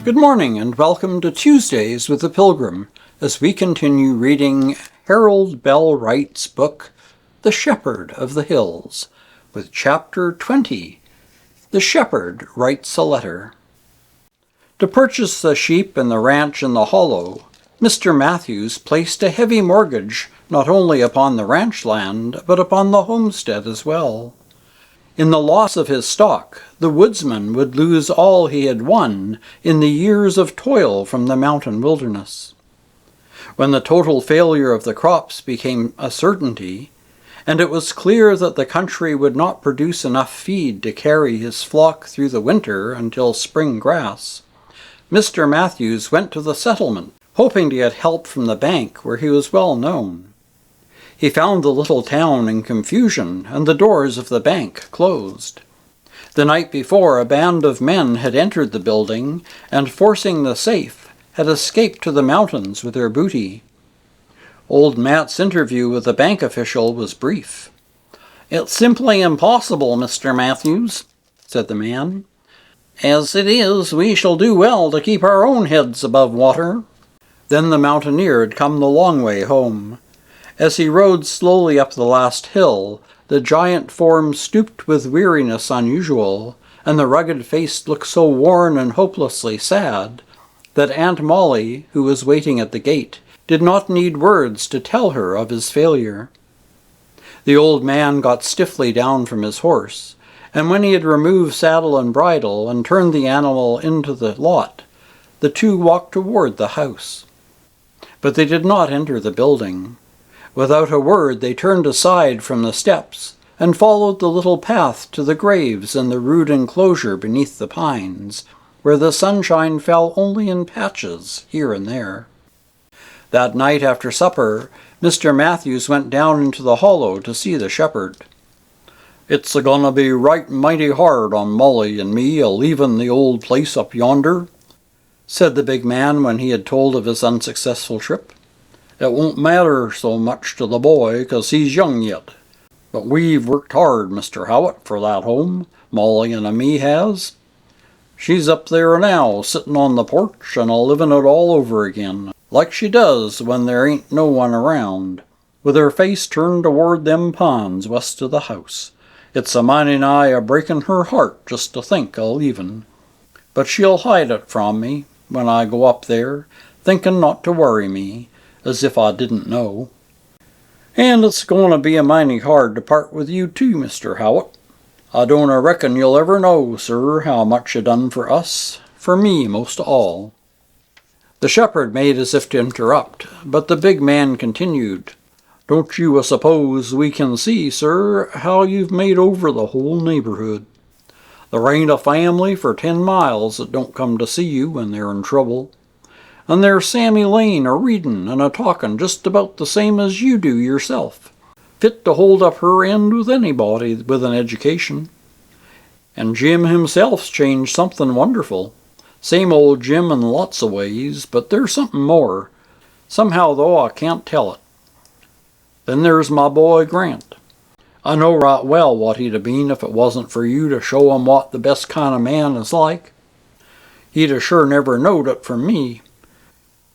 Good morning and welcome to Tuesdays with the Pilgrim as we continue reading Harold Bell Wright's book, The Shepherd of the Hills, with Chapter 20, The Shepherd Writes a Letter. To purchase the sheep and the ranch in the hollow, Mr. Matthews placed a heavy mortgage not only upon the ranch land, but upon the homestead as well. In the loss of his stock, the woodsman would lose all he had won in the years of toil from the mountain wilderness. When the total failure of the crops became a certainty, and it was clear that the country would not produce enough feed to carry his flock through the winter until spring grass, Mr. Matthews went to the settlement, hoping to get help from the bank where he was well known. He found the little town in confusion and the doors of the bank closed. The night before, a band of men had entered the building and, forcing the safe, had escaped to the mountains with their booty. Old Matt's interview with the bank official was brief. "It's simply impossible, Mr. Matthews," said the man. "As it is, we shall do well to keep our own heads above water." Then the mountaineer had come the long way home. As he rode slowly up the last hill, the giant form stooped with weariness unusual, and the rugged face looked so worn and hopelessly sad, that Aunt Molly, who was waiting at the gate, did not need words to tell her of his failure. The old man got stiffly down from his horse, and when he had removed saddle and bridle and turned the animal into the lot, the two walked toward the house. But they did not enter the building. Without a word they turned aside from the steps and followed the little path to the graves in the rude enclosure beneath the pines, where the sunshine fell only in patches here and there. That night after supper, Mr. Matthews went down into the hollow to see the shepherd. "It's a-gonna be right mighty hard on Molly and me a-leavin' the old place up yonder," said the big man when he had told of his unsuccessful trip. "It won't matter so much to the boy, 'cause he's young yet. But we've worked hard, Mr. Howitt, for that home, Molly and me has. She's up there now, sittin' on the porch and a-livin' it all over again, like she does when there ain't no one around, with her face turned toward them ponds west of the house. It's a mighty nigh a-breaking her heart just to think o' leavin'. But she'll hide it from me when I go up there, thinkin' not to worry me, as if I didn't know. And it's going to be a mighty hard to part with you too, Mr. Howitt. I don't reckon you'll ever know, sir, how much you done for us, for me most of all." The shepherd made as if to interrupt, but the big man continued. "Don't you suppose we can see, sir, how you've made over the whole neighborhood? There ain't a family for 10 miles that don't come to see you when they're in trouble. And there's Sammy Lane a-readin' and a-talkin' just about the same as you do yourself, fit to hold up her end with anybody with an education. And Jim himself's changed something wonderful. Same old Jim in lots of ways, but there's something more. Somehow, though, I can't tell it. Then there's my boy Grant. I know right well what he'd have been if it wasn't for you to show him what the best kind of man is like. He'd have sure never knowed it from me.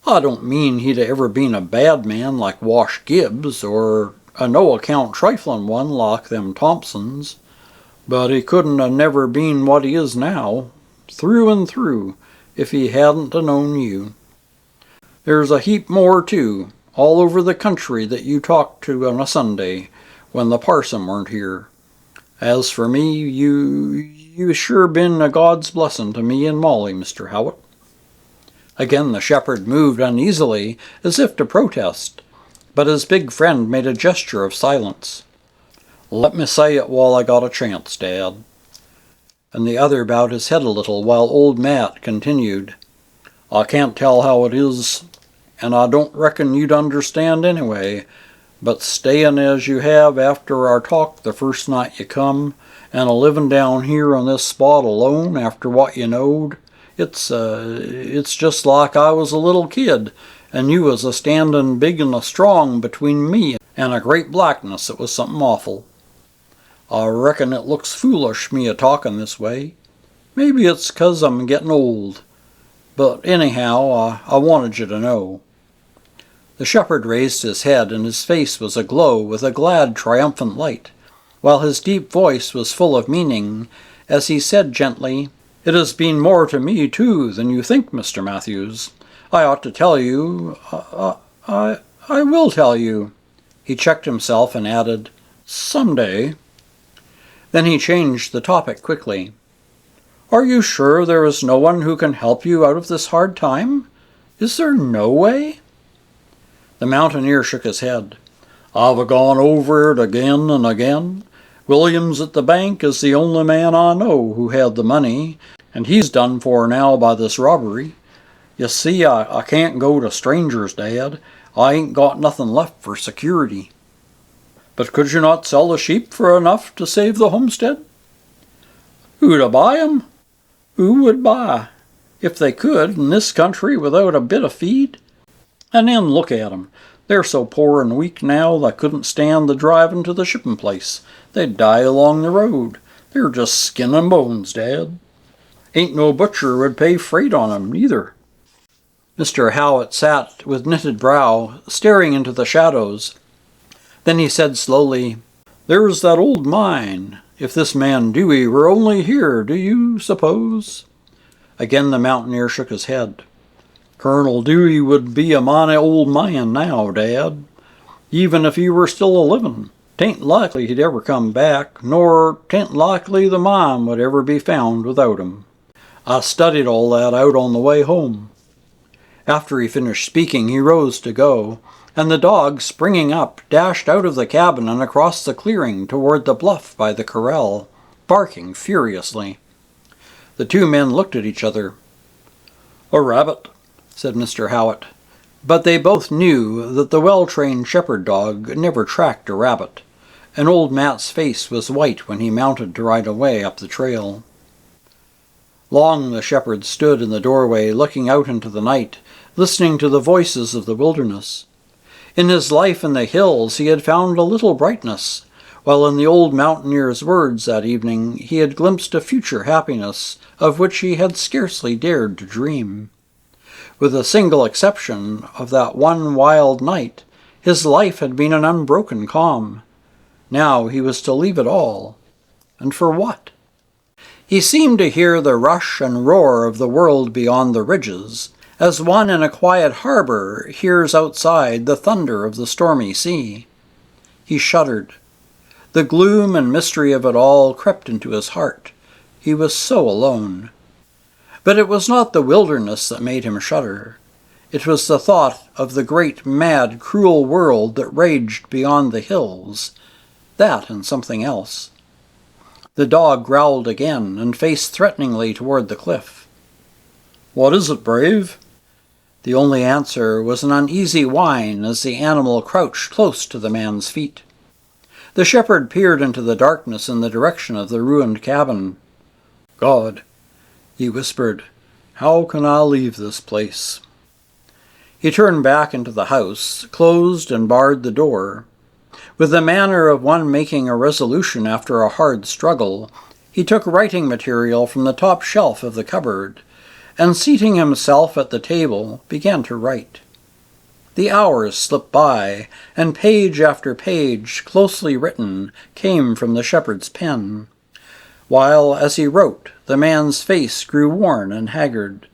I don't mean he'd ever been a bad man like Wash Gibbs, or a no-account triflin' one like them Thompsons, but he couldn't have never been what he is now, through and through, if he hadn't known you. There's a heap more, too, all over the country that you talked to on a Sunday, when the parson weren't here. As for me, you sure been a God's blessing to me and Molly, Mr. Howitt." Again the shepherd moved uneasily, as if to protest, but his big friend made a gesture of silence. "Let me say it while I got a chance, Dad." And the other bowed his head a little, while old Matt continued. "I can't tell how it is, and I don't reckon you'd understand anyway, but stayin' as you have after our talk the first night you come, and a-livin' down here on this spot alone after what you knowed, it's just like I was a little kid, and you was a-standin' big and a-strong between me and a great blackness that was something awful. I reckon it looks foolish, me a-talkin' this way. Maybe it's 'cause I'm gettin' old, But anyhow, I wanted you to know." The shepherd raised his head, and his face was aglow with a glad, triumphant light, while his deep voice was full of meaning, as he said gently, "It has been more to me, too, than you think, Mr. Matthews. I ought to tell you, I will tell you." He checked himself and added, "some day." Then he changed the topic quickly. "Are you sure there is no one who can help you out of this hard time? Is there no way?" The mountaineer shook his head. "I've gone over it again and again. Williams at the bank is the only man I know who had the money, and he's done for now by this robbery. You see, I can't go to strangers, Dad. I ain't got nothing left for security." "But could you not sell the sheep for enough to save the homestead?" "Who'd buy 'em? Who would buy, if they could, in this country without a bit of feed? And then look at 'em. They're so poor and weak now they couldn't stand the driving to the shipping place. They'd die along the road. They're just skin and bones, Dad. Ain't no butcher would pay freight on 'em, neither." Mr. Howitt sat with knitted brow, staring into the shadows. Then he said slowly, "There's that old mine. If this man Dewey were only here, do you suppose?" Again the mountaineer shook his head. "Colonel Dewey would be a mighty old man now, Dad. Even if he were still a-livin', 'tain't likely he'd ever come back, nor 'tain't likely the mine would ever be found without him. I studied all that out on the way home." After he finished speaking, he rose to go, and the dog, springing up, dashed out of the cabin and across the clearing toward the bluff by the corral, barking furiously. The two men looked at each other. "A rabbit," said Mr. Howitt, but they both knew that the well-trained shepherd dog never tracked a rabbit, and old Matt's face was white when he mounted to ride away up the trail. Long the shepherd stood in the doorway, looking out into the night, listening to the voices of the wilderness. In his life in the hills he had found a little brightness, while in the old mountaineer's words that evening he had glimpsed a future happiness of which he had scarcely dared to dream. With a single exception of that one wild night, his life had been an unbroken calm. Now he was to leave it all. And for what? He seemed to hear the rush and roar of the world beyond the ridges, as one in a quiet harbor hears outside the thunder of the stormy sea. He shuddered. The gloom and mystery of it all crept into his heart. He was so alone. But it was not the wilderness that made him shudder. It was the thought of the great, mad, cruel world that raged beyond the hills. That and something else. The dog growled again and faced threateningly toward the cliff. "What is it, Brave?" The only answer was an uneasy whine as the animal crouched close to the man's feet. The shepherd peered into the darkness in the direction of the ruined cabin. "God," he whispered, "how can I leave this place?" He turned back into the house, closed and barred the door. With the manner of one making a resolution after a hard struggle, he took writing material from the top shelf of the cupboard, and seating himself at the table, began to write. The hours slipped by, and page after page, closely written, came from the shepherd's pen, while, as he wrote, the man's face grew worn and haggard.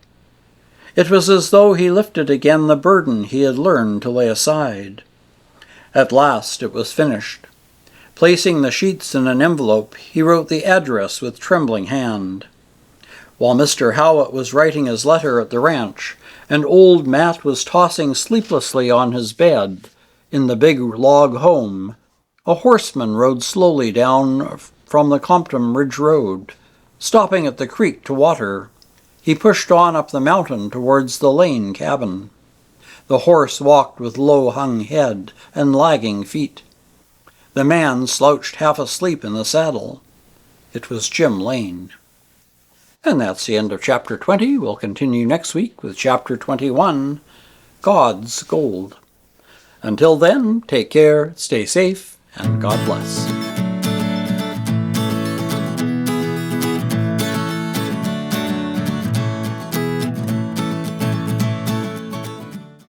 It was as though he lifted again the burden he had learned to lay aside. At last it was finished. Placing the sheets in an envelope, he wrote the address with trembling hand. While Mr. Howitt was writing his letter at the ranch, and old Matt was tossing sleeplessly on his bed in the big log home, a horseman rode slowly down from the Compton Ridge Road. Stopping at the creek to water, he pushed on up the mountain towards the Lane cabin. The horse walked with low-hung head and lagging feet. The man slouched half asleep in the saddle. It was Jim Lane. And that's the end of Chapter 20. We'll continue next week with Chapter 21, God's Gold. Until then, take care, stay safe, and God bless.